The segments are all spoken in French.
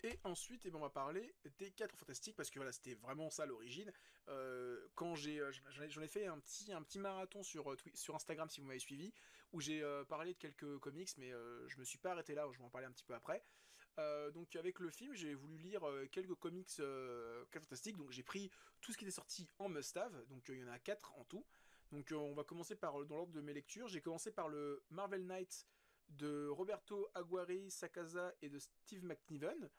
Et ensuite, eh ben, on va parler des 4 Fantastiques, parce que voilà, c'était vraiment ça l'origine. Quand j'en ai fait un petit marathon sur Instagram, si vous m'avez suivi, où j'ai parlé de quelques comics, mais je me suis pas arrêté là, je vais en parler un petit peu après. Donc avec le film, j'ai voulu lire quelques comics 4 Fantastiques, donc j'ai pris tout ce qui était sorti en must-have, donc il y en a 4 en tout. Donc on va commencer dans l'ordre de mes lectures. J'ai commencé par le Marvel Knight de Roberto Aguirre Sacasa et de Steve McNiven.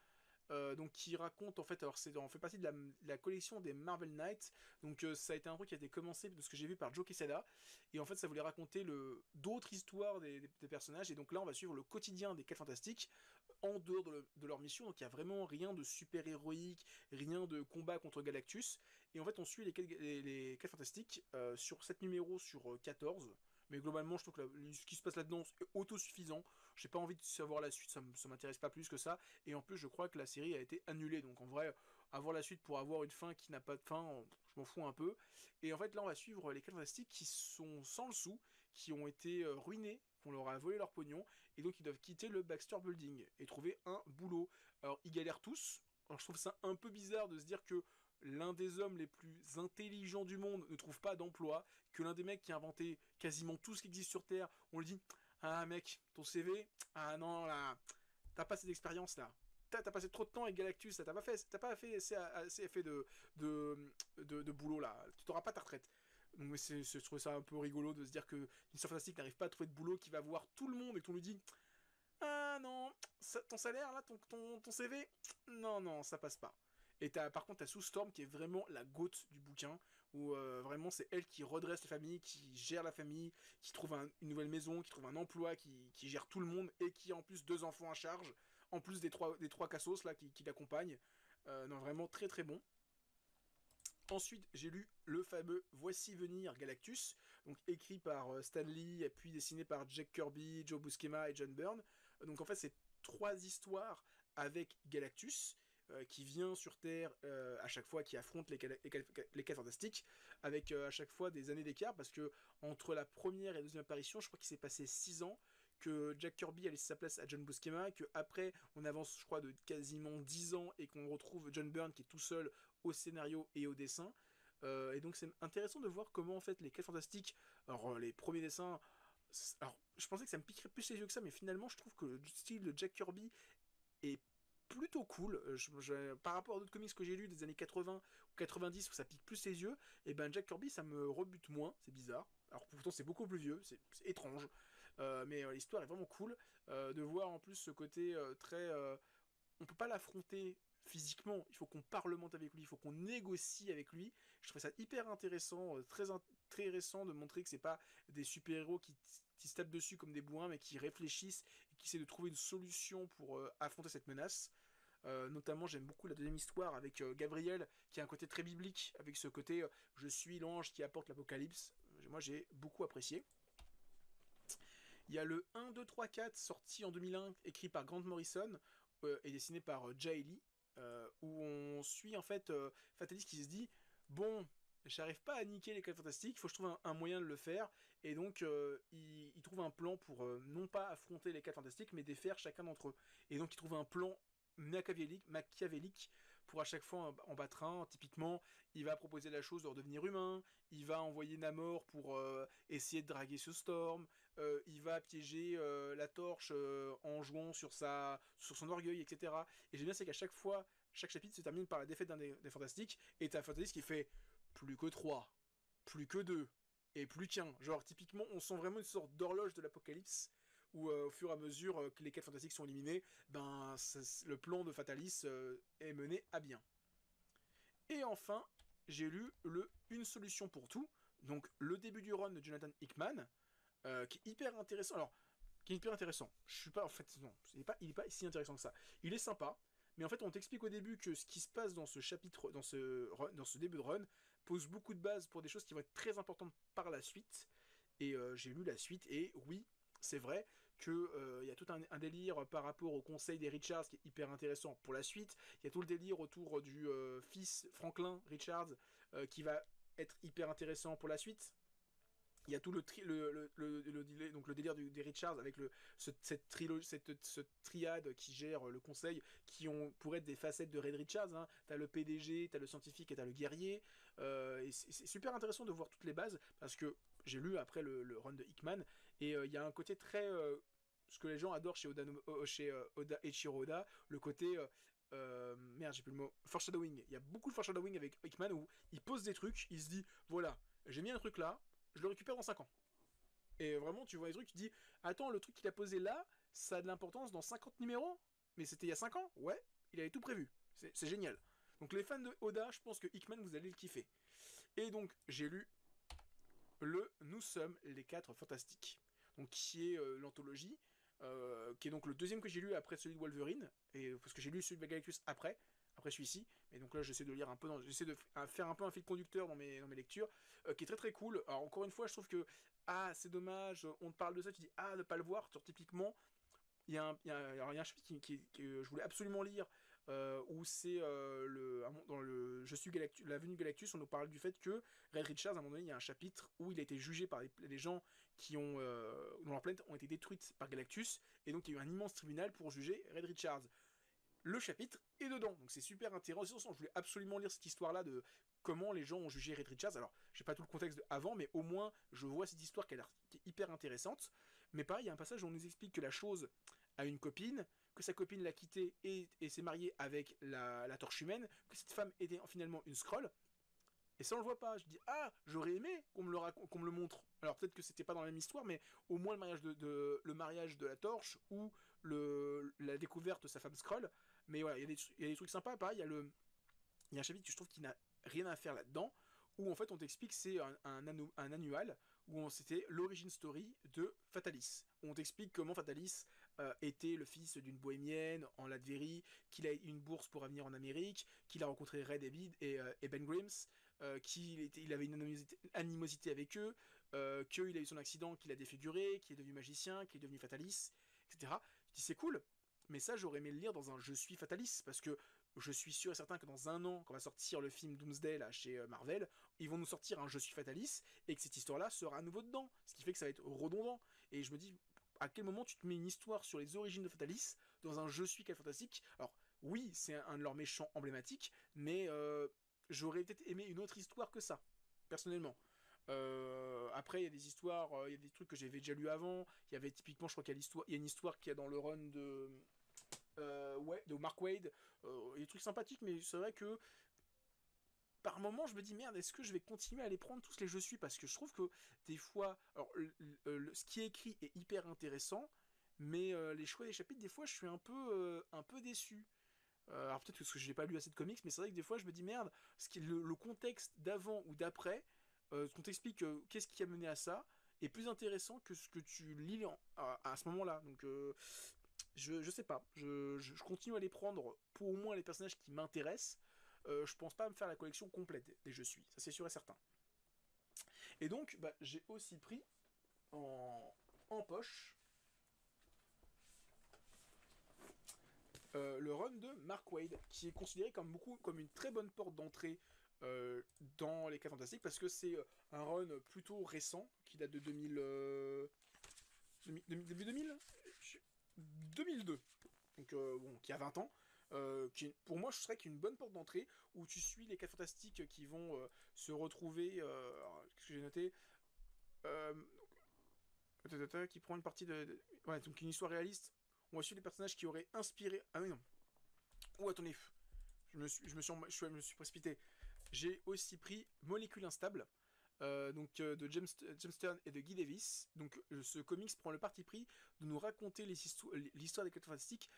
Donc qui raconte en fait, alors on fait partie de la collection des Marvel Knights, donc ça a été un truc qui a été commencé de ce que j'ai vu par Joe Quesada, et en fait ça voulait raconter d'autres histoires des personnages, et donc là on va suivre le quotidien des 4 Fantastiques en dehors de leur mission, donc il y a vraiment rien de super héroïque, rien de combat contre Galactus, et en fait on suit les 4 Fantastiques sur 7 numéros sur 14. Mais globalement, je trouve que ce qui se passe là-dedans est autosuffisant. J'ai pas envie de savoir la suite, ça m'intéresse pas plus que ça. Et en plus, je crois que la série a été annulée. Donc en vrai, avoir la suite pour avoir une fin qui n'a pas de fin, je m'en fous un peu. Et en fait, là, on va suivre les 4 Fantastiques qui sont sans le sou, qui ont été ruinés, qu'on leur a volé leur pognon, et donc ils doivent quitter le Baxter Building et trouver un boulot. Alors, ils galèrent tous. Alors, je trouve ça un peu bizarre de se dire que l'un des hommes les plus intelligents du monde ne trouve pas d'emploi, que l'un des mecs qui a inventé quasiment tout ce qui existe sur Terre, on lui dit ah mec, ton CV, ah non là, t'as pas cette expérience là. T'as passé trop de temps avec Galactus, t'as pas fait assez fait de boulot là, tu t'auras pas ta retraite. Donc je trouve ça un peu rigolo de se dire que Mister Fantastic n'arrive pas à trouver de boulot qui va voir tout le monde et qu'on lui dit ah non, ton salaire là, ton CV, non non, ça passe pas. Et par contre, t'as Sue Storm qui est vraiment la goat du bouquin, où vraiment c'est elle qui redresse la famille, qui gère la famille, qui trouve une nouvelle maison, qui trouve un emploi, qui gère tout le monde, et qui a en plus 2 enfants à charge, en plus des trois cassos là qui l'accompagnent. Non, vraiment très très bon. Ensuite, j'ai lu le fameux Voici venir Galactus, donc écrit par Stan Lee, et puis dessiné par Jack Kirby, Joe Buscema et John Byrne. Donc en fait, c'est 3 histoires avec Galactus, qui vient sur Terre à chaque fois, qui affronte les 4 Fantastiques, avec à chaque fois des années d'écart, parce que entre la première et la deuxième apparition, je crois qu'il s'est passé 6 ans, que Jack Kirby a laissé sa place à John Buscema, que après on avance, je crois, de quasiment 10 ans, et qu'on retrouve John Byrne qui est tout seul au scénario et au dessin. Et donc c'est intéressant de voir comment en fait les 4 Fantastiques, alors les premiers dessins, alors je pensais que ça me piquerait plus les yeux que ça, mais finalement je trouve que le style de Jack Kirby est plutôt cool. Par rapport à d'autres comics que j'ai lus des années 80 ou 90 où ça pique plus les yeux, et ben Jack Kirby ça me rebute moins, c'est bizarre. Alors pourtant c'est beaucoup plus vieux, c'est étrange, mais l'histoire est vraiment cool, de voir en plus ce côté très on peut pas l'affronter physiquement, il faut qu'on parlemente avec lui, il faut qu'on négocie avec lui. Je trouve ça hyper intéressant, très récent de montrer que c'est pas des super-héros qui se tapent dessus comme des bourrins, mais qui réfléchissent et qui essaient de trouver une solution pour affronter cette menace. Notamment, j'aime beaucoup la deuxième histoire avec Gabriel, qui a un côté très biblique, avec ce côté je suis l'ange qui apporte l'apocalypse. Moi, j'ai beaucoup apprécié. Il y a le 1, 2, 3, 4 sorti en 2001, écrit par Grant Morrison et dessiné par Jay Lee, où on suit en fait Fatalis qui se dit bon, j'arrive pas à niquer les 4 Fantastiques, il faut que je trouve un moyen de le faire, et donc il trouve un plan pour non pas affronter les 4 Fantastiques, mais défaire chacun d'entre eux. Et donc il trouve un plan machiavélique pour à chaque fois en battre un. Typiquement, il va proposer la chose de redevenir humain, il va envoyer Namor pour essayer de draguer ce Storm, il va piéger la torche en jouant sur son orgueil, etc. Et j'aime bien, c'est qu'à chaque fois, chaque chapitre se termine par la défaite d'un des Fantastiques, et t'as Fantastique qui fait plus que 3, plus que 2, et plus qu'un. Genre, typiquement, on sent vraiment une sorte d'horloge de l'apocalypse, où au fur et à mesure que les 4 Fantastiques sont éliminés, ben, le plan de Fatalis est mené à bien. Et enfin, j'ai lu Une solution pour tout, donc le début du run de Jonathan Hickman, qui est hyper intéressant. Alors, qui est hyper intéressant. Je suis pas, en fait, non, il est pas si intéressant que ça. Il est sympa, mais en fait, on t'explique au début que ce qui se passe dans ce chapitre, dans ce début de run, pose beaucoup de bases pour des choses qui vont être très importantes par la suite. Et j'ai lu la suite, et oui, c'est vrai que y a tout un délire par rapport au conseil des Richards qui est hyper intéressant pour la suite. Il y a tout le délire autour du fils Franklin Richards qui va être hyper intéressant pour la suite. Il y a tout donc le délire des Richards avec cette trilogie, cette triade qui gère le conseil, qui ont pour être des facettes de Red Richards. Hein. T'as le PDG, t'as le scientifique et t'as le guerrier. Et c'est super intéressant de voir toutes les bases parce que j'ai lu après le run de Hickman et il y a un côté très ce que les gens adorent chez Oda et Oda, le côté merde, j'ai plus le mot. Foreshadowing. Il y a beaucoup de foreshadowing avec Hickman où il pose des trucs, il se dit voilà, j'ai mis un truc là, je le récupère dans 5 ans. Et vraiment, tu vois les trucs, tu te dis attends, le truc qu'il a posé là, ça a de l'importance dans 50 numéros. Mais c'était il y a 5 ans. Ouais, il avait tout prévu. C'est génial. Donc les fans de Oda, je pense que Hickman, vous allez le kiffer. Et donc, j'ai lu le Nous sommes les 4 fantastiques. Donc, qui est l'anthologie. Qui est donc le deuxième que j'ai lu après celui de Wolverine. Et, parce que j'ai lu celui de Galactus après celui-ci. Et donc là, j'essaie de lire un peu, j'essaie de faire un peu un fil conducteur dans mes lectures, qui est très très cool. Alors encore une fois, je trouve que c'est dommage, on te parle de ça, tu dis ne pas le voir. Genre, typiquement, il y a un chapitre que je voulais absolument lire, où c'est dans le Je suis Galactus, la venue Galactus, on nous parle du fait que Red Richards, à un moment donné, il y a un chapitre où il a été jugé par les gens dont leur planète ont été détruites par Galactus, et donc il y a eu un immense tribunal pour juger Red Richards. Le chapitre est dedans, donc c'est super intéressant. Je voulais absolument lire cette histoire-là de comment les gens ont jugé Red Richards. Alors, j'ai pas tout le contexte avant, mais au moins, je vois cette histoire qui est hyper intéressante. Mais pareil, il y a un passage où on nous explique que la chose a une copine, que sa copine l'a quitté et s'est mariée avec la torche humaine, que cette femme était finalement une Skrull. Et ça, on le voit pas. Je dis, j'aurais aimé qu'on me le montre. Alors peut-être que c'était pas dans la même histoire, mais au moins le mariage de la torche ou la découverte de sa femme Skrull. Mais voilà, il y a des trucs sympas. Pareil, il y a un chapitre que je trouve qui n'a rien à faire là-dedans, où en fait on t'explique c'est un annual, où c'était l'origin story de Fatalis. Où on t'explique comment Fatalis était le fils d'une bohémienne en Latvérie, qu'il a eu une bourse pour venir en Amérique, qu'il a rencontré Red et Ben Grimm, qu'il avait une animosité avec eux, qu'il a eu son accident, qu'il a défiguré, qu'il est devenu magicien, qu'il est devenu Fatalis, etc. Je dis c'est cool, mais ça j'aurais aimé le lire dans un Je suis Fatalis, parce que je suis sûr et certain que dans un an, quand va sortir le film Doomsday là, chez Marvel, ils vont nous sortir un Je suis Fatalis, et que cette histoire-là sera à nouveau dedans, ce qui fait que ça va être redondant. Et je me dis, à quel moment tu te mets une histoire sur les origines de Fatalis dans un Je suis quel fantastique. Alors oui, c'est un de leurs méchants emblématiques, mais j'aurais peut-être aimé une autre histoire que ça, personnellement. Après, il y a des histoires, il y a des trucs que j'avais déjà lu avant. Il y avait typiquement, je crois qu'il y a une histoire qui est dans le run de Mark Waid. Il y a des trucs sympathiques, mais c'est vrai que par moment, je me dis merde, est-ce que je vais continuer à les prendre tous les je suis, parce que je trouve que des fois, alors ce qui est écrit est hyper intéressant, mais les choix des chapitres, des fois, je suis un peu déçu. Alors peut-être parce que je n'ai pas lu assez de comics, mais c'est vrai que des fois je me dis merde, le contexte d'avant ou d'après, ce qu'on t'explique qu'est-ce qui a mené à ça, est plus intéressant que ce que tu lis à ce moment-là. Donc je sais pas, je continue à les prendre pour au moins les personnages qui m'intéressent. Je pense pas me faire la collection complète des Je suis, ça c'est sûr et certain. Et donc j'ai aussi pris en poche le run de Mark Waid, qui est considéré comme une très bonne porte d'entrée dans les 4 fantastiques, parce que c'est un run plutôt récent, qui date de 2002, donc bon, qui a 20 ans, pour moi je serais qu'une bonne porte d'entrée, où tu suis les 4 fantastiques qui vont se retrouver, qu'est-ce que j'ai noté, euh, qui prend une partie ouais, donc une histoire réaliste. On va suivre les personnages qui auraient inspiré. Ah oui, non. Oh, attendez. Je me suis précipité. J'ai aussi pris Molécule Instable, de James Stern et de Guy Davis. Donc, ce comics prend le parti pris de nous raconter l'histoire des 4 fantastiques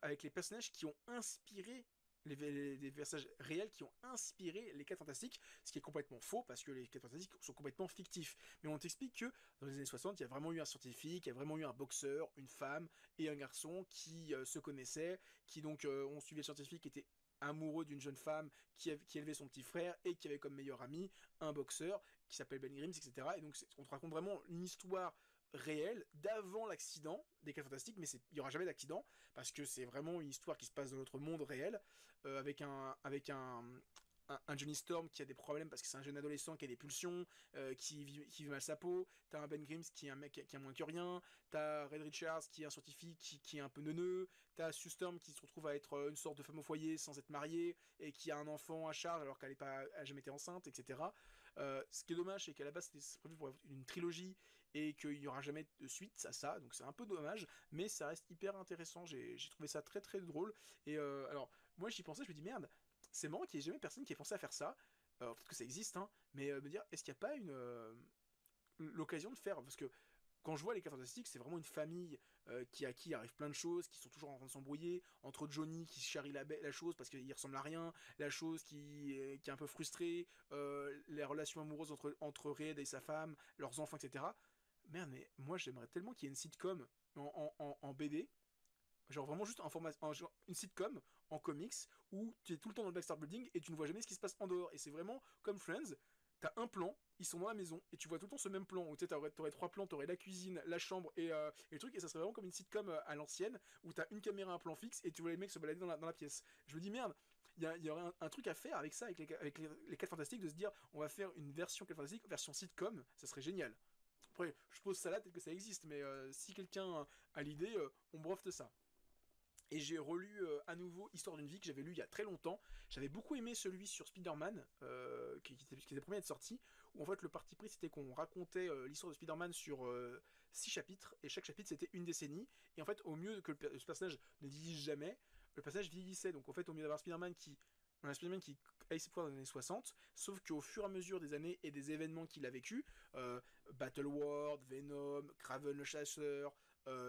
avec les personnages qui ont inspiré des personnages réels qui ont inspiré les 4 fantastiques, ce qui est complètement faux parce que les 4 fantastiques sont complètement fictifs. Mais on t'explique que dans les années 60, il y a vraiment eu un scientifique, il y a vraiment eu un boxeur, une femme et un garçon qui se connaissaient, qui donc ont suivi le scientifique, qui était amoureux d'une jeune femme qui élevait son petit frère et qui avait comme meilleur ami un boxeur qui s'appelle Ben Grimm, etc. Et donc on te raconte vraiment une histoire réelle d'avant l'accident des 4 fantastiques, mais il n'y aura jamais d'accident parce que c'est vraiment une histoire qui se passe dans notre monde réel, avec un Johnny Storm qui a des problèmes parce que c'est un jeune adolescent qui a des pulsions, qui vit mal sa peau. T'as un Ben Grimm qui est un mec qui a moins que rien. T'as Red Richards qui est un scientifique qui est un peu neuneux. T'as Sue Storm qui se retrouve à être une sorte de femme au foyer sans être mariée et qui a un enfant à charge alors qu'elle a jamais été enceinte, etc. Ce qui est dommage, c'est qu'à la base c'était prévu pour une trilogie et qu'il n'y aura jamais de suite à ça, donc c'est un peu dommage, mais ça reste hyper intéressant. J'ai trouvé ça très très drôle. Et alors, moi j'y pensais, je me dis merde, c'est marrant qu'il n'y ait jamais personne qui ait pensé à faire ça. Peut-être que ça existe, hein, mais me dire, est-ce qu'il n'y a pas l'occasion de faire, parce que quand je vois les 4 Fantastiques, c'est vraiment une famille à qui arrive plein de choses, qui sont toujours en train de s'embrouiller, entre Johnny qui charrie la chose parce qu'il ressemble à rien, la chose qui est un peu frustrée, les relations amoureuses entre Red et sa femme, leurs enfants, etc. Merde, mais moi j'aimerais tellement qu'il y ait une sitcom en BD, genre vraiment juste une sitcom en comics où tu es tout le temps dans le Backstar Building et tu ne vois jamais ce qui se passe en dehors. Et c'est vraiment comme Friends, t'as un plan, ils sont dans la maison et tu vois tout le temps ce même plan où tu sais, t'aurais 3 plans, t'aurais la cuisine, la chambre et le truc, et ça serait vraiment comme une sitcom à l'ancienne où t'as une caméra, un plan fixe et tu vois les mecs se balader dans la pièce. Je me dis merde, il y aurait un truc à faire avec ça, avec les 4 Fantastiques, de se dire on va faire une version 4 Fantastiques, version sitcom, ça serait génial. Après, je pose ça là, peut-être que ça existe, mais si quelqu'un a l'idée, on brofte ça. Et j'ai relu à nouveau Histoire d'une vie que j'avais lu il y a très longtemps. J'avais beaucoup aimé celui sur Spider-Man, qui était le premier à être sorti, où en fait le parti pris c'était qu'on racontait l'histoire de Spider-Man sur 6 chapitres, et chaque chapitre c'était une décennie. Et en fait, au mieux que ce personnage ne vieillisse jamais, le personnage vieillissait. Donc en fait, au mieux d'avoir on a Spider-Man qui a ses pouvoirs dans les années 60, sauf qu'au fur et à mesure des années et des événements qu'il a vécu, Battle World, Venom, Kraven le chasseur,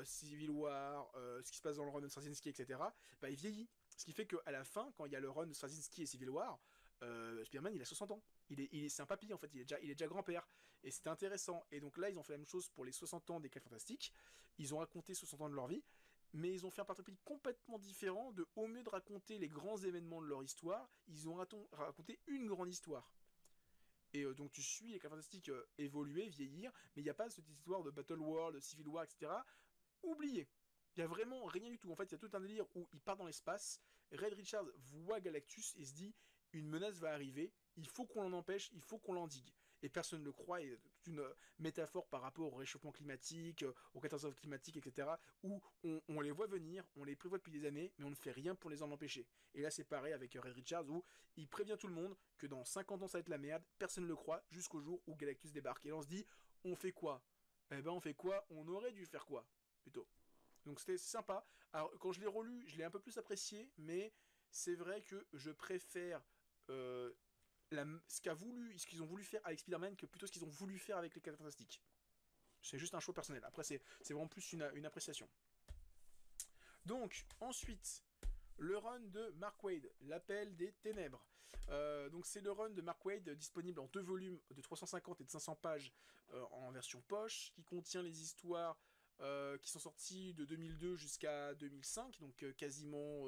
Civil War, ce qui se passe dans le run de Straczynski, etc., bah, il vieillit. Ce qui fait qu'à la fin, quand il y a le run de Straczynski et Civil War, Spider-Man il a 60 ans. C'est un papy en fait, il est déjà grand-père. Et c'était intéressant. Et donc là, ils ont fait la même chose pour les 60 ans des 4 Fantastiques. Ils ont raconté 60 ans de leur vie, mais ils ont fait un parti pris complètement différent. Au mieux de raconter les grands événements de leur histoire, ils ont raconté une grande histoire. Et donc tu suis les 4 Fantastiques évoluer, vieillir, mais il n'y a pas cette histoire de Battle World, de Civil War, etc. Oublié. Il y a vraiment rien du tout. En fait, il y a tout un délire où il part dans l'espace. Red Richards voit Galactus et se dit une menace va arriver, il faut qu'on l'en empêche, il faut qu'on l'endigue. Et personne ne le croit, et toute une métaphore par rapport au réchauffement climatique, aux catastrophes climatiques, etc., où on les voit venir, on les prévoit depuis des années, mais on ne fait rien pour les en empêcher. Et là, c'est pareil avec Red Richards, où il prévient tout le monde que dans 50 ans, ça va être la merde, personne ne le croit, jusqu'au jour où Galactus débarque. Et là, on se dit, on fait quoi? Eh ben, on fait quoi? On aurait dû faire quoi? Plutôt. Donc c'était sympa. Alors quand je l'ai relu, je l'ai un peu plus apprécié, mais c'est vrai que je préfère euh, ce qu'ils ont voulu faire avec Spider-Man que plutôt ce qu'ils ont voulu faire avec les 4 Fantastiques. C'est juste un choix personnel. Après, c'est vraiment plus une appréciation. Donc, ensuite, le run de Mark Waid, l'appel des ténèbres. Donc c'est le run de Mark Waid disponible en 2 volumes de 350 et de 500 pages en version poche, qui contient les histoires qui sont sorties de 2002 jusqu'à 2005, donc quasiment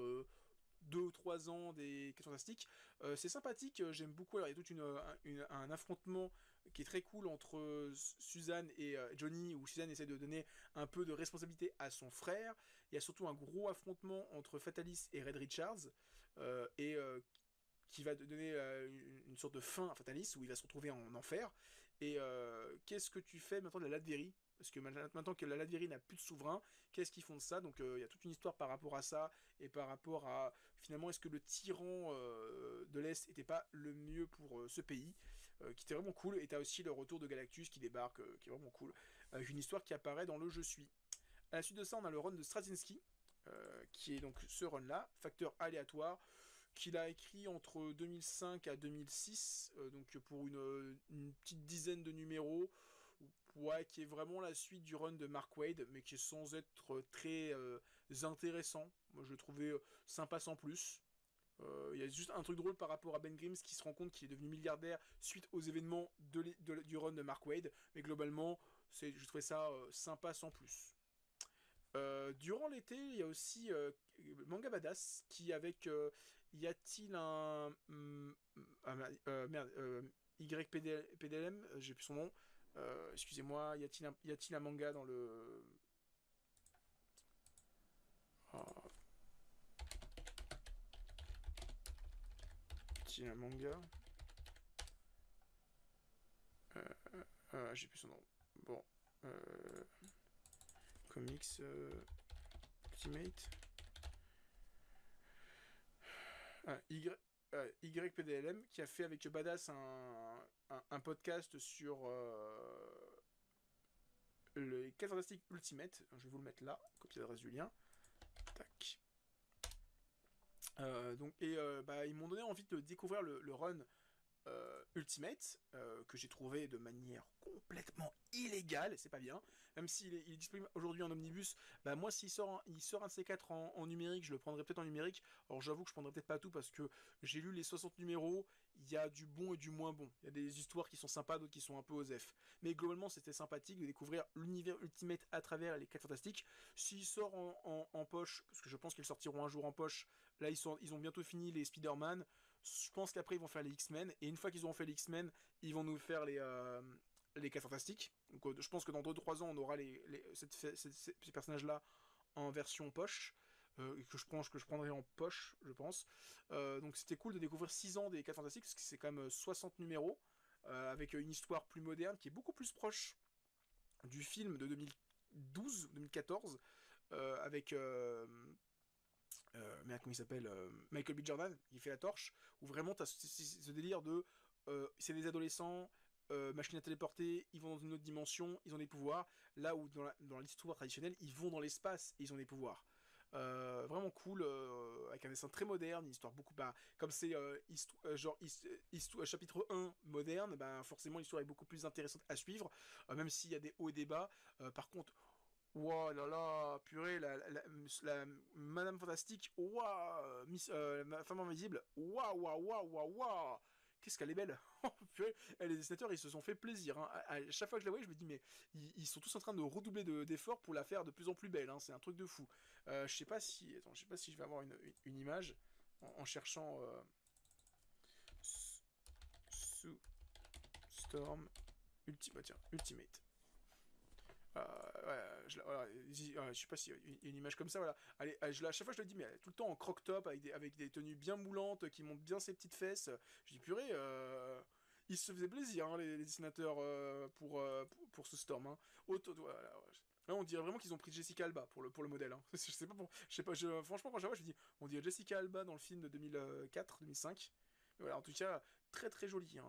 2 ou 3 ans des 4 Fantastiques. C'est sympathique, j'aime beaucoup. Alors, il y a tout un affrontement qui est très cool entre Suzanne et Johnny, où Suzanne essaie de donner un peu de responsabilité à son frère. Il y a surtout un gros affrontement entre Fatalis et Red Richards, et qui va donner une sorte de fin à Fatalis, où il va se retrouver en enfer. Et qu'est-ce que tu fais maintenant de la Latverie? Parce que maintenant que la Latverie n'a plus de souverain, qu'est-ce qu'ils font de ça? Donc il y a toute une histoire par rapport à ça, et par rapport à finalement est-ce que le tyran de l'Est n'était pas le mieux pour ce pays, qui était vraiment cool. Et t'as aussi le retour de Galactus qui débarque, qui est vraiment cool, avec une histoire qui apparaît dans le Je suis. À la suite de ça, on a le run de Straczynski, qui est donc ce run-là, facteur aléatoire, qu'il a écrit entre 2005 à 2006, donc pour une petite dizaine de numéros, ouais, qui est vraiment la suite du run de Mark Waid, mais qui est sans être très intéressant. Moi, je le trouvais sympa sans plus. Il y a juste un truc drôle par rapport à Ben Grimm qui se rend compte qu'il est devenu milliardaire suite aux événements du run de Mark Waid, mais globalement, je trouvais ça sympa sans plus. Durant l'été, il y a aussi Manga Badass qui avec y a-t-il un merde YPDLM, j'ai plus son nom. Excusez-moi, y a-t-il un manga dans le sorti un manga. J'ai plus son nom. Bon. Comics Ultimate. YPDLM qui a fait avec Badass un podcast sur les 4 Fantastiques Ultimate. Je vais vous le mettre là, copie d'adresse du lien. Tac. Ils m'ont donné envie de découvrir le run Ultimate, que j'ai trouvé de manière complètement illégale, c'est pas bien, même s'il est disponible aujourd'hui en omnibus. Bah moi s'il sort un de ces 4 en numérique, je le prendrai peut-être en numérique. Alors j'avoue que je prendrai peut-être pas tout parce que j'ai lu les 60 numéros, il y a du bon et du moins bon. Il y a des histoires qui sont sympas, d'autres qui sont un peu osef. Mais globalement c'était sympathique de découvrir l'univers Ultimate à travers les 4 Fantastiques. S'il sort en poche, parce que je pense qu'ils sortiront un jour en poche, là ils ont bientôt fini les Spider-Man. Je pense qu'après ils vont faire les X-Men, et une fois qu'ils auront fait les X-Men, ils vont nous faire les 4 Fantastiques. Donc je pense que dans 2-3 ans on aura ces personnages-là en version poche, que je prendrai en poche, je pense. Donc c'était cool de découvrir 6 ans des 4 Fantastiques, parce que c'est quand même 60 numéros, avec une histoire plus moderne, qui est beaucoup plus proche du film de 2012-2014, avec... comment il s'appelle, Michael B. Jordan, qui fait la torche, où vraiment t'as ce délire de c'est des adolescents, machines à téléporter, ils vont dans une autre dimension, ils ont des pouvoirs, là où dans l'histoire traditionnelle, ils vont dans l'espace et ils ont des pouvoirs. Vraiment cool, avec un dessin très moderne, une histoire beaucoup comme c'est chapitre 1 moderne, forcément l'histoire est beaucoup plus intéressante à suivre, même s'il y a des hauts et des bas. Par contre, wow là là, purée, la Madame Fantastique, waouh, la femme invisible, waouh, waouh, waouh, waouh, waouh, qu'est-ce qu'elle est belle. Oh, purée, les dessinateurs, ils se sont fait plaisir, hein. À chaque fois que je la voyais, je me dis, mais ils sont tous en train de redoubler d'efforts pour la faire de plus en plus belle, hein. C'est un truc de fou. Je sais pas si, attends, je sais pas si je vais avoir une image en cherchant Sue Storm Ultimate. Je sais pas si une image comme ça, voilà. Allez, à chaque fois je le dis, mais tout le temps en croc top avec des tenues bien moulantes qui montent bien ses petites fesses. Je dis purée, ils se faisaient plaisir, hein, les dessinateurs, pour ce Storm. Hein. Voilà, ouais. Là, on dirait vraiment qu'ils ont pris Jessica Alba pour le modèle. Hein. Je sais pas, franchement quand je la vois, je me dis, on dirait Jessica Alba dans le film de 2004-2005. Mais voilà, en tout cas, très très joli. Hein.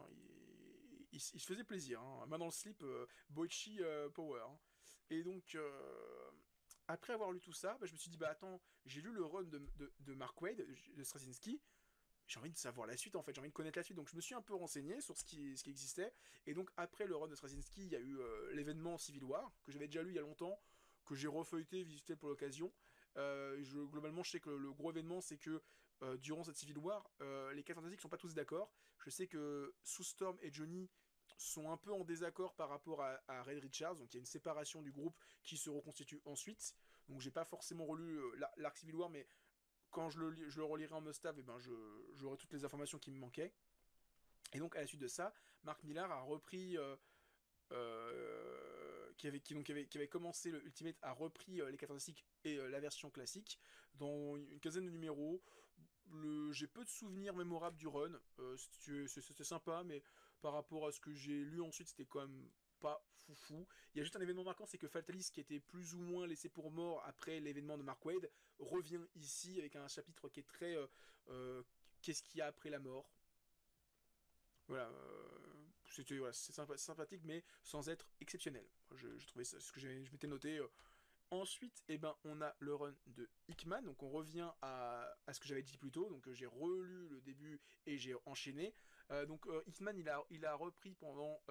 Il se faisait plaisir. Hein. Main dans le slip, Boichi Power. Hein. Et donc, après avoir lu tout ça, je me suis dit, attends, j'ai lu le run de Mark Waid, de Straczynski, j'ai envie de savoir la suite en fait, j'ai envie de connaître la suite, donc je me suis un peu renseigné sur ce qui existait, et donc après le run de Straczynski, il y a eu l'événement Civil War, que j'avais déjà lu il y a longtemps, que j'ai refeuilleté, visité pour l'occasion. Globalement, je sais que le gros événement, c'est que durant cette Civil War, les 4 fantastiques sont pas tous d'accord. Je sais que Sue Storm et Johnny sont un peu en désaccord par rapport à Red Richards, donc il y a une séparation du groupe qui se reconstitue ensuite. Donc j'ai pas forcément relu l'arc Civil War, mais quand je le relirai en must-have, j'aurai toutes les informations qui me manquaient. Et donc à la suite de ça, Mark Millar a repris qui avait commencé le Ultimate, a repris les 4 Fantastiques et la version classique dans une quinzaine de numéros. J'ai peu de souvenirs mémorables du run. C'était sympa, mais par rapport à ce que j'ai lu ensuite, c'était quand même pas foufou. Il y a juste un événement marquant, c'est que Fatalis, qui était plus ou moins laissé pour mort après l'événement de Mark Waid, revient ici avec un chapitre qui est très qu'est-ce qu'il y a après la mort. Voilà, c'est sympathique, mais sans être exceptionnel. Je trouvais ça, ce que je m'étais noté. Ensuite, on a le run de Hickman, donc on revient à ce que j'avais dit plus tôt, donc j'ai relu le début et j'ai enchaîné. Hickman, il a repris pendant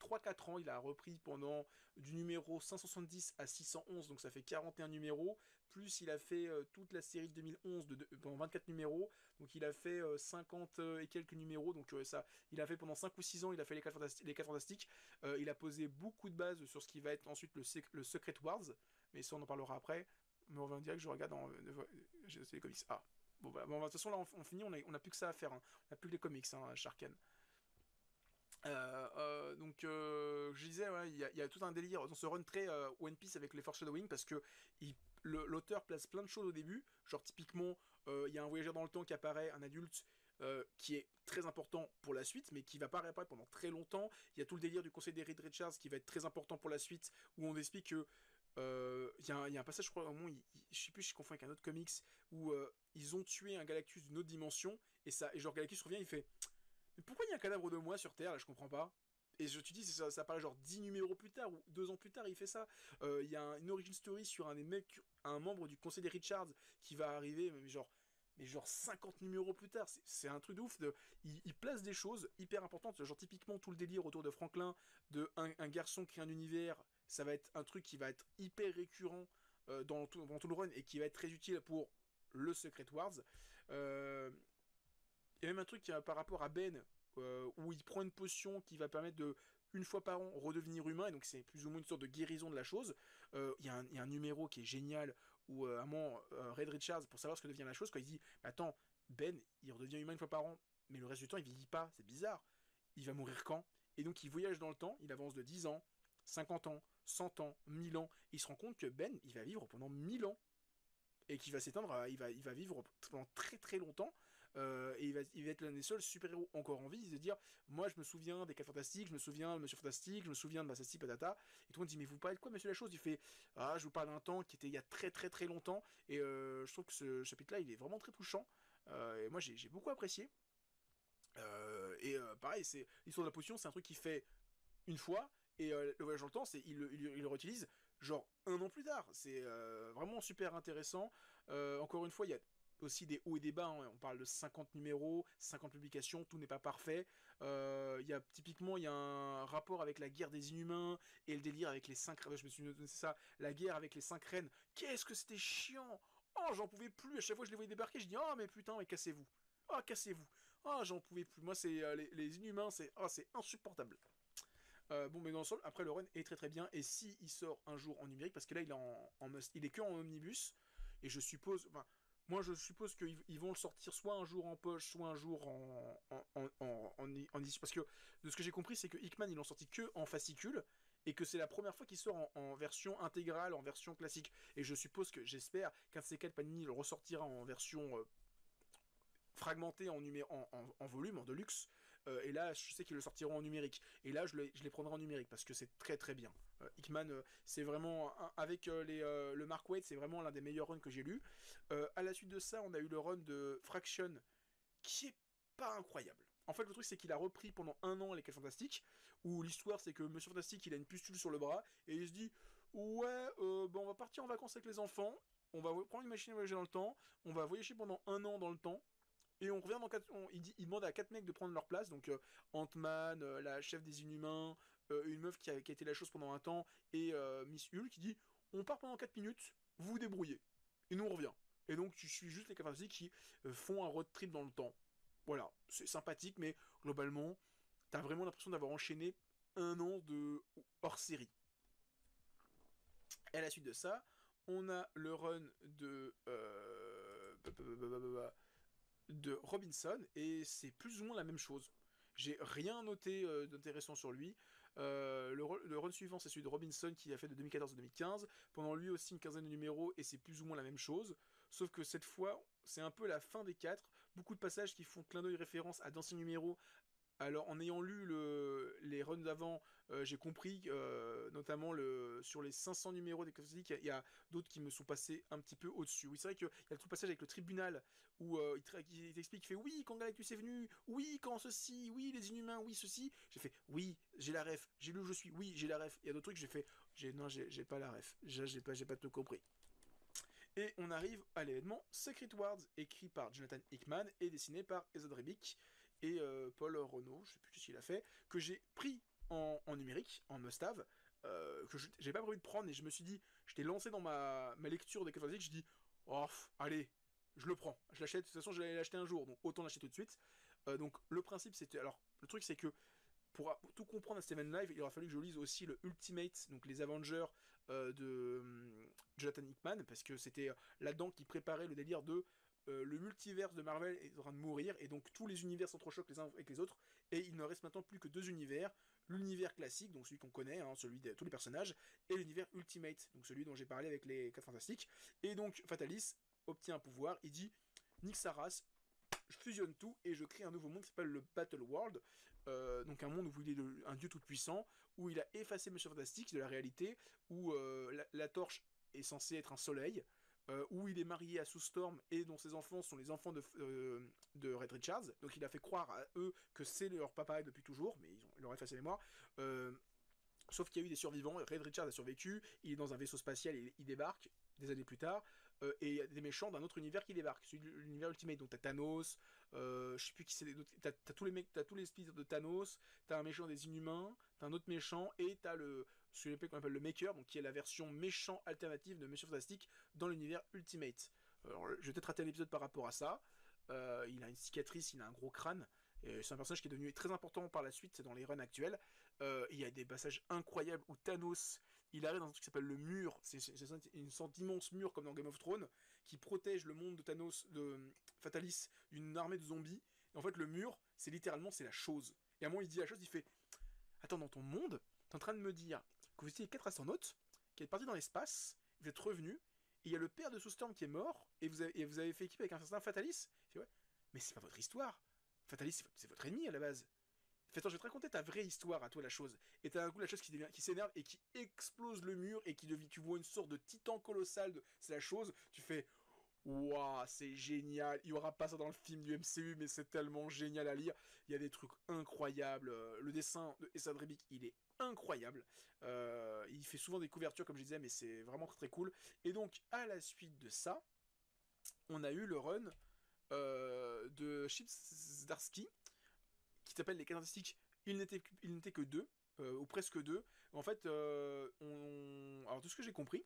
3-4 ans, il a repris pendant du numéro 570 à 611, donc ça fait 41 numéros, plus il a fait toute la série de 2011 pendant 24 numéros, donc il a fait 50 et quelques numéros, donc il a fait pendant 5 ou 6 ans, il a fait les 4 Fantastiques, il a posé beaucoup de bases sur ce qui va être ensuite le Secret Wars, mais ça on en parlera après. Mais on va dire que je regarde j'ai les comics. Ah, bon voilà. Bon, de toute façon là on finit, on a plus que ça à faire. Hein. On a plus que les comics, hein, Sharken. Je disais, ouais, il y a tout un délire dans ce run très One Piece avec les foreshadowing parce que l'auteur place plein de choses au début, genre typiquement il y a un voyageur dans le temps qui apparaît, un adulte, qui est très important pour la suite, mais qui va pas réapparaître pendant très longtemps. Il y a tout le délire du conseil des Reed Richards qui va être très important pour la suite, où on explique que il y a un passage, je crois, au moment, je sais plus, je confonds avec un autre comics, où ils ont tué un Galactus d'une autre dimension, et genre Galactus revient, il fait mais pourquoi il y a un cadavre de moi sur Terre, là, je comprends pas. Et je te dis, ça apparaît genre 10 numéros plus tard, ou 2 ans plus tard, il fait ça. Il y a une origin story sur un des mecs, un membre du conseil des Richards, qui va arriver, mais genre 50 numéros plus tard. C'est un truc de ouf. Il place des choses hyper importantes, genre typiquement tout le délire autour de Franklin, de un garçon crée un univers, ça va être un truc qui va être hyper récurrent dans tout le run, et qui va être très utile pour le Secret Wars. Euh, il y a même un truc par rapport à Ben, où il prend une potion qui va permettre de, une fois par an, redevenir humain, et donc c'est plus ou moins une sorte de guérison de la chose. Il y a un numéro qui est génial, où à un moment, Red Richards, pour savoir ce que devient la chose, quand il dit attends, Ben, il redevient humain une fois par an, mais le reste du temps, il vieillit pas, c'est bizarre. Il va mourir quand? Et donc il voyage dans le temps, il avance de 10 ans, 50 ans, 100 ans, 1000 ans, et il se rend compte que Ben, il va vivre pendant 1000 ans, et qui va s'éteindre, il va vivre pendant très très longtemps, et il va être l'un des seuls super-héros encore en vie, de dire moi je me souviens des 4 Fantastiques, je me souviens de Monsieur Fantastique, je me souviens de Massassi Patata, et tout le monde dit mais vous parlez de quoi Monsieur la Chose? Il fait je vous parle d'un temps qui était il y a très très très longtemps, et je trouve que ce chapitre-là il est vraiment très touchant, et moi j'ai beaucoup apprécié, et pareil, c'est l'histoire de la potion, c'est un truc qui fait une fois, et le voyage dans le temps, il le réutilise genre un an plus tard. C'est vraiment super intéressant. Encore une fois, il y a aussi des hauts et des bas, hein. On parle de 50 numéros, 50 publications, tout n'est pas parfait. Typiquement, il y a un rapport avec la guerre des Inhumains et le délire avec les 5 reines. Je me suis noté ça, la guerre avec les 5 reines. Qu'est-ce que c'était chiant! Oh, j'en pouvais plus. À chaque fois que je les voyais débarquer, je dis oh, mais putain, mais cassez-vous. Oh, cassez-vous. Oh, j'en pouvais plus. Moi, c'est les Inhumains, c'est insupportable. Bon, mais dans l'ensemble, après le run est très très bien. Et si il sort un jour en numérique, parce que là il est il est que en omnibus, et je suppose, enfin, moi je suppose qu'ils vont le sortir soit un jour en poche, soit un jour en issue. Parce que de ce que j'ai compris, c'est que Hickman il en sorti que en fascicule, et que c'est la première fois qu'il sort en version intégrale, en version classique. Et je suppose que, j'espère qu'un de ces quatre Panini le ressortira en version fragmenté en volume, en deluxe, et là je sais qu'ils le sortiront en numérique, et là je les prendrai en numérique parce que c'est très très bien. Hickman, c'est vraiment avec le Mark Waid, c'est vraiment l'un des meilleurs runs que j'ai lu. À la suite de ça, on a eu le run de Fraction, qui est pas incroyable. En fait, le truc, c'est qu'il a repris pendant un an les 4 Fantastiques, où l'histoire, c'est que Monsieur Fantastique, il a une pustule sur le bras, et il se dit ouais, bon, on va partir en vacances avec les enfants, on va prendre une machine à voyager dans le temps, on va voyager pendant un an dans le temps, et on revient il demande à 4 mecs de prendre leur place, donc Ant-Man, la chef des Inhumains, une meuf qui a été la chose pendant un temps, et Miss Hulk qui dit on part pendant 4 minutes, vous vous débrouillez. Et nous on revient. Et donc tu suis juste les capacités qui font un road trip dans le temps. Voilà, c'est sympathique, mais globalement, t'as vraiment l'impression d'avoir enchaîné un an de hors série. Et à la suite de ça, on a le run de Robinson, et c'est plus ou moins la même chose. J'ai rien noté d'intéressant sur lui. Le run suivant, c'est celui de Robinson qui a fait de 2014 à 2015. Pendant lui aussi une quinzaine de numéros, et c'est plus ou moins la même chose. Sauf que cette fois, c'est un peu la fin des 4. Beaucoup de passages qui font clin d'œil référence à d'anciens numéros. Alors, en ayant lu les runs d'avant, j'ai compris, notamment sur les 500 numéros des classiques, il y a d'autres qui me sont passés un petit peu au-dessus. Oui, c'est vrai qu'il y a tout le passage avec le tribunal, où il t'explique, il fait oui, quand Galactus est venu, oui, quand ceci, oui, les Inhumains, oui, ceci. J'ai fait oui, j'ai la ref, j'ai lu où je suis, oui, j'ai la ref. Il y a d'autres trucs, non, j'ai pas la ref, j'ai pas tout compris. Et on arrive à l'événement Secret Wars, écrit par Jonathan Hickman et dessiné par Ezra Rebick et Paul Renault, je sais plus ce qu'il a fait, que j'ai pris en numérique, en must-have, que j'ai pas prévu de prendre, et je me suis dit, je t'ai lancé dans ma lecture des 4 je dis, oh, allez, je le prends, je l'achète, de toute façon je l'allais l'acheter un jour, donc autant l'acheter tout de suite. Donc le principe c'était, alors le truc c'est que pour tout comprendre à Steven Live, il aura fallu que je lise aussi le Ultimate, donc les Avengers de Jonathan Hickman, parce que c'était là-dedans qu'il préparait le délire de le multiverse de Marvel est en train de mourir, et donc tous les univers s'entrechoquent les uns avec les autres, et il ne reste maintenant plus que 2 univers, l'univers classique, donc celui qu'on connaît, hein, celui de tous les personnages, et l'univers Ultimate, donc celui dont j'ai parlé avec les 4 Fantastiques, et donc Fatalis obtient un pouvoir, il dit nique sa race, je fusionne tout et je crée un nouveau monde qui s'appelle le Battle World. Donc un monde où il est un dieu tout puissant, où il a effacé Monsieur Fantastique de la réalité, où la torche est censée être un soleil, où il est marié à Sue Storm et dont ses enfants sont les enfants de Red Richards. Donc il a fait croire à eux que c'est leur papa depuis toujours, mais ils leur ont effacé la mémoire. Sauf qu'il y a eu des survivants, Red Richards a survécu, il est dans un vaisseau spatial, il débarque des années plus tard, et il y a des méchants d'un autre univers qui débarquent, celui de l'univers Ultimate. Donc t'as Thanos, je sais plus qui c'est, t'as tous les mecs, t'as tous les splits de Thanos, t'as un méchant des Inhumains, t'as un autre méchant, et t'as celui qu'on appelle le Maker, donc qui est la version méchant alternative de Monsieur Fantastique dans l'univers Ultimate. Alors, je vais peut-être rater un épisode par rapport à ça. Il a une cicatrice, il a un gros crâne. Et c'est un personnage qui est devenu très important par la suite dans les runs actuels. Il y a des passages incroyables où Thanos, il arrive dans un truc qui s'appelle le mur. C'est une sorte d'immense mur comme dans Game of Thrones qui protège le monde de Thanos, de Fatalis, d'une armée de zombies. Et en fait, le mur, c'est littéralement c'est la chose. Et à un moment, il dit la chose, il fait attends, dans ton monde, t'es en train de me dire que vous étiez 4 astronautes qui êtes partis dans l'espace, vous êtes revenus, et il y a le père de Sue Storm qui est mort, et vous avez fait équipe avec un certain Fatalis. Il fait ouais, mais c'est pas votre histoire. Fatalis, c'est votre ennemi à la base. Fait, attends, je vais te raconter ta vraie histoire à toi, la chose. Et t'as un coup la chose qui s'énerve et qui explose le mur et tu vois une sorte de titan colossal. C'est la chose. Tu fais, waouh, c'est génial. Il y aura pas ça dans le film du MCU, mais c'est tellement génial à lire. Il y a des trucs incroyables. Le dessin de Esad Ribic, il est incroyable. Il fait souvent des couvertures, comme je disais, mais c'est vraiment très très cool. Et donc, à la suite de ça, on a eu le run de Chip Zdarsky qui s'appelle Les Fantastiques. Il n'était que deux, ou presque deux. En fait, alors de ce que j'ai compris,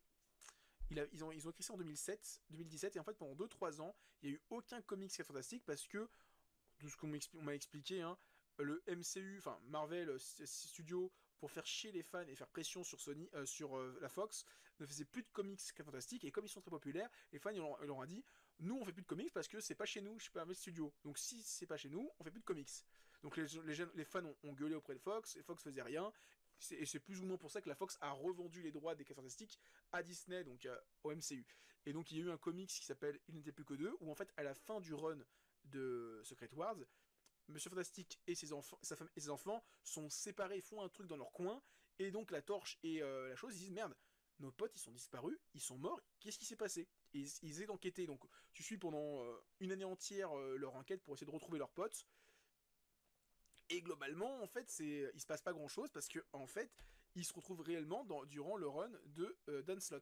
ils ont écrit ça en 2017, et en fait pendant 2-3 ans, il n'y a eu aucun comics 4 Fantastique parce que, de ce qu'on m'a expliqué, hein, le MCU, enfin Marvel Studio, pour faire chier les fans et faire pression sur Sony, sur la Fox, ne faisait plus de comics 4 Fantastique, et comme ils sont très populaires, les fans ils leur ont dit nous on fait plus de comics parce que c'est pas chez nous, je suis pas Marvel Studio. Donc si c'est pas chez nous, on fait plus de comics. Donc les fans ont gueulé auprès de Fox, et Fox faisait rien. Et c'est plus ou moins pour ça que la Fox a revendu les droits des 4 Fantastiques à Disney, donc au MCU. Et donc il y a eu un comics qui s'appelle Il n'était plus que deux, où en fait à la fin du run de Secret Wars, Monsieur Fantastique et ses enfants, sa femme et ses enfants sont séparés, font un truc dans leur coin, et donc la torche et la chose, ils disent merde, nos potes ils sont disparus, ils sont morts, qu'est-ce qui s'est passé? Et ils essaient d'enquêter, donc tu suis pendant une année entière leur enquête pour essayer de retrouver leurs potes. Et globalement, en fait, il se passe pas grand chose parce que, en fait, ils se retrouvent réellement durant le run de d'Unslot.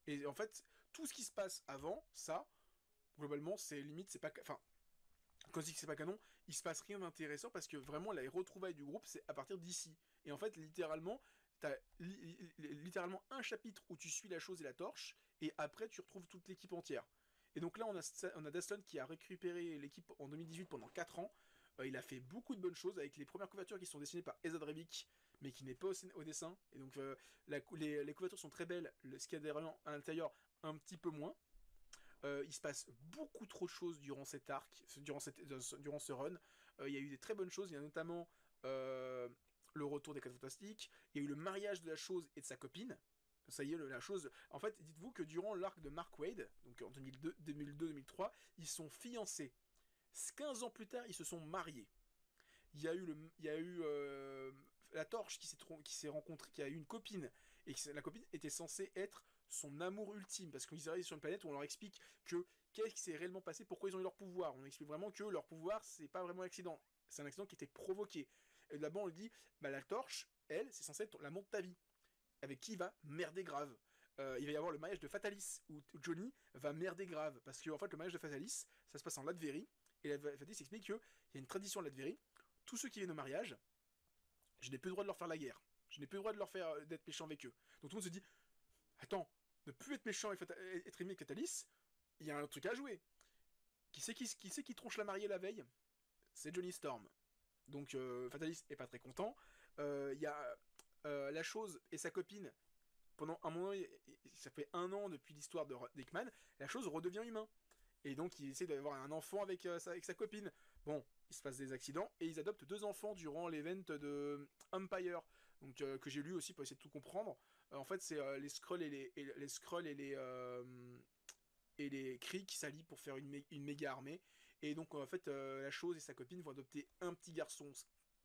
Et en fait, tout ce qui se passe avant ça, globalement, c'est limite, c'est pas. Enfin, quand je dis que c'est pas canon, il se passe rien d'intéressant parce que vraiment, les retrouvailles du groupe, c'est à partir d'ici. Et en fait, littéralement, t'as littéralement un chapitre où tu suis la chose et la torche, et après, tu retrouves toute l'équipe entière. Et donc là, on a Daston qui a récupéré l'équipe en 2018 pendant 4 ans. Il a fait beaucoup de bonnes choses avec les premières couvertures qui sont dessinées par Ezad Rebic, mais qui n'est pas au dessin. Et donc les couvertures sont très belles, ce qu'il y a derrière à l'intérieur, un petit peu moins. Il se passe beaucoup trop de choses durant cet arc, durant ce run. Il y a eu des très bonnes choses, il y a notamment le retour des 4 Fantastiques, il y a eu le mariage de la chose et de sa copine. Ça y est, la chose. En fait, dites-vous que durant l'arc de Mark Waid, donc en 2002-2003, ils sont fiancés. 15 ans plus tard, ils se sont mariés. Il y a eu la torche qui s'est rencontrée, qui a eu une copine, et la copine était censée être son amour ultime, parce qu'ils arrivent sur une planète où on leur explique que qu'est-ce qui s'est réellement passé, pourquoi ils ont eu leur pouvoir. On explique vraiment que leur pouvoir, c'est pas vraiment un accident, c'est un accident qui était provoqué. Et là-bas, on lui dit, bah la torche, elle, c'est censé être l'amour de ta vie, avec qui il va merder grave. Il va y avoir le mariage de Fatalis, où Johnny va merder grave, parce que en fait, le mariage de Fatalis, ça se passe en Latverie, et Fatalis explique qu'il y a une tradition en Latverie, tous ceux qui viennent au mariage, je n'ai plus le droit de leur faire la guerre. Je n'ai plus le droit de leur faire d'être méchant avec eux. Donc tout le monde se dit, attends, ne plus être méchant et être ennemi avec Catalyst, il y a un autre truc à jouer. Qui c'est qui tronche la mariée la veille? C'est Johnny Storm. Donc Fatalis est pas très content. Il y a la chose et sa copine. Pendant un moment, ça fait 1 an depuis l'histoire de Dickman, la chose redevient humain. Et donc il essaie d'avoir un enfant avec sa copine. Bon, il se passe des accidents et ils adoptent 2 enfants durant l'event de Empire, donc que j'ai lu aussi pour essayer de tout comprendre. En fait, c'est les Skrulls et les et les Kree qui s'allient pour faire une méga armée. Et donc en fait, la chose et sa copine vont adopter un petit garçon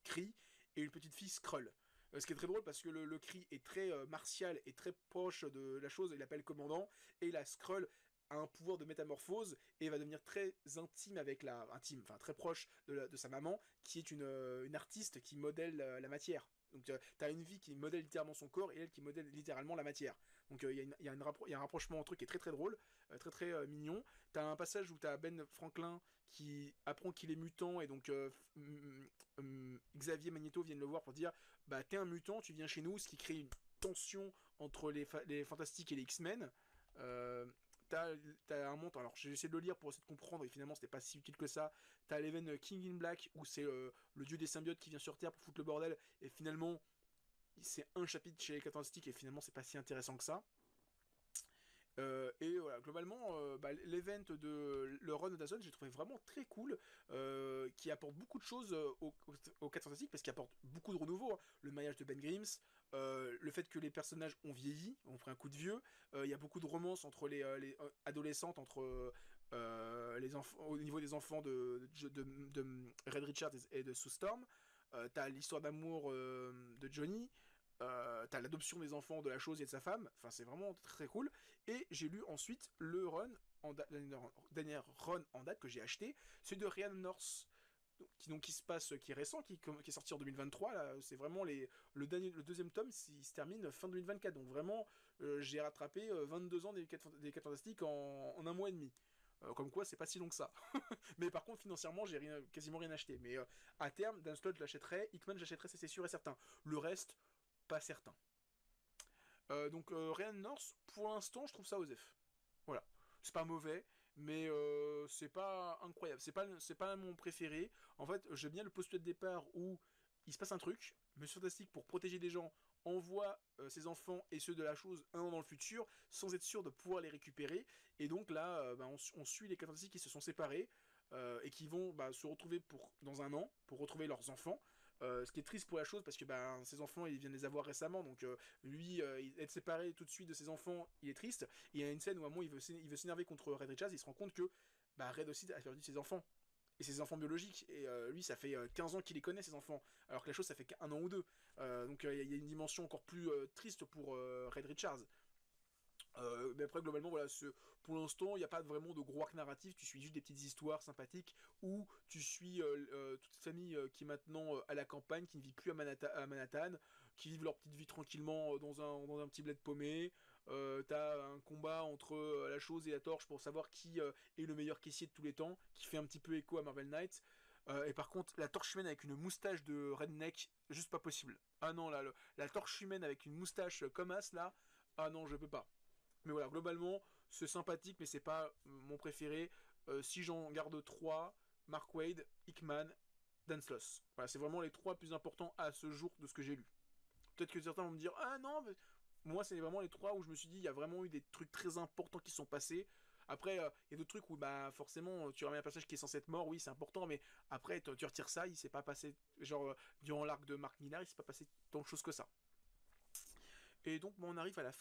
Kree et une petite fille Skrull. Ce qui est très drôle parce que le Kree est très martial et très proche de la chose, il l'appelle commandant, et la Skrull a un pouvoir de métamorphose et va devenir très intime avec enfin très proche de sa maman, qui est une artiste qui modèle la matière. Donc t'as une vie qui modèle littéralement son corps et elle qui modèle littéralement la matière. Donc il y a un rapprochement entre eux qui est très très drôle, très mignon. T'as un passage où t'as Ben Franklin qui apprend qu'il est mutant et donc Xavier Magneto vient le voir pour dire bah t'es un mutant, tu viens chez nous, ce qui crée une tension entre les Fantastiques et les X-Men. Euh, t'as, t'as un montant, alors j'ai essayé de le lire pour essayer de comprendre et finalement c'était pas si utile que ça. T'as l'event King in Black où c'est le dieu des symbiotes qui vient sur Terre pour foutre le bordel et finalement c'est un chapitre chez les Fantastiques et finalement c'est pas si intéressant que ça. Et voilà, globalement, l'event de le run de Dazon, j'ai trouvé vraiment très cool, qui apporte beaucoup de choses aux 4 Fantastiques, parce qu'il apporte beaucoup de renouveau. Hein. Le mariage de Ben Grimm, le fait que les personnages ont vieilli, ont pris un coup de vieux. Il y a beaucoup de romances entre les adolescentes, entre les enfants, au niveau des enfants de Red Richards et de Sue Storm. T'as l'histoire d'amour de Johnny. T'as l'adoption des enfants de la chose et de sa femme, enfin c'est vraiment très cool. Et j'ai lu ensuite le run, dernier run en date que j'ai acheté, celui de Ryan North, qui se passe, qui est récent, qui est sorti en 2023. Là, c'est vraiment le deuxième tome, il se termine fin 2024. Donc vraiment, j'ai rattrapé 22 ans des 4 Fantastiques en un mois et demi. Comme quoi, c'est pas si long que ça. Mais par contre, financièrement, j'ai quasiment rien acheté. Mais à terme, Dan Slott, je l'achèterai. Hickman, j'achèterai, c'est sûr et certain. Le reste, pas certain. Donc Ryan North, pour l'instant, je trouve ça osef. Voilà. C'est pas mauvais, mais c'est pas incroyable. C'est pas mon préféré. En fait, j'aime bien le postulat de départ où il se passe un truc. Monsieur Fantastique, pour protéger des gens, envoie ses enfants et ceux de la chose un an dans le futur, sans être sûr de pouvoir les récupérer. Et donc là, on suit les 4 Fantastiques qui se sont séparés et qui vont se retrouver dans un an pour retrouver leurs enfants. Ce qui est triste pour la chose parce que ses enfants il vient de les avoir récemment donc lui être séparé tout de suite de ses enfants il est triste. Il y a une scène où à un moment il veut s'énerver contre Red Richards, il se rend compte que Red aussi a perdu ses enfants et ses enfants biologiques et lui ça fait 15 ans qu'il les connaît ses enfants alors que la chose ça fait qu'un an ou deux donc il y a une dimension encore plus triste pour Red Richards. Mais après globalement voilà pour l'instant il n'y a pas vraiment de gros arc narratif, tu suis juste des petites histoires sympathiques où tu suis toute cette famille qui est maintenant à la campagne, qui ne vit plus à Manhattan, qui vivent leur petite vie tranquillement dans un petit bled paumé. T'as un combat entre la chose et la torche pour savoir qui est le meilleur caissier de tous les temps, qui fait un petit peu écho à Marvel Knights. Et par contre, la torche humaine avec une moustache de redneck, juste pas possible. Ah non, là, la torche humaine avec une moustache comme As, là, ah non, je peux pas. Mais voilà, globalement, c'est sympathique, mais c'est pas mon préféré. Si j'en garde 3, Mark Waid, Hickman, Dan Sloss. Voilà, c'est vraiment les 3 plus importants à ce jour de ce que j'ai lu. Peut-être que certains vont me dire ah non, mais moi c'est vraiment les 3 où je me suis dit il y a vraiment eu des trucs très importants qui sont passés. Après, il y a d'autres trucs où forcément tu ramènes un personnage qui est censé être mort, oui c'est important, mais après tu retires ça, il s'est pas passé genre durant l'arc de Mark Millar, il s'est pas passé tant de choses que ça. Et donc on arrive à la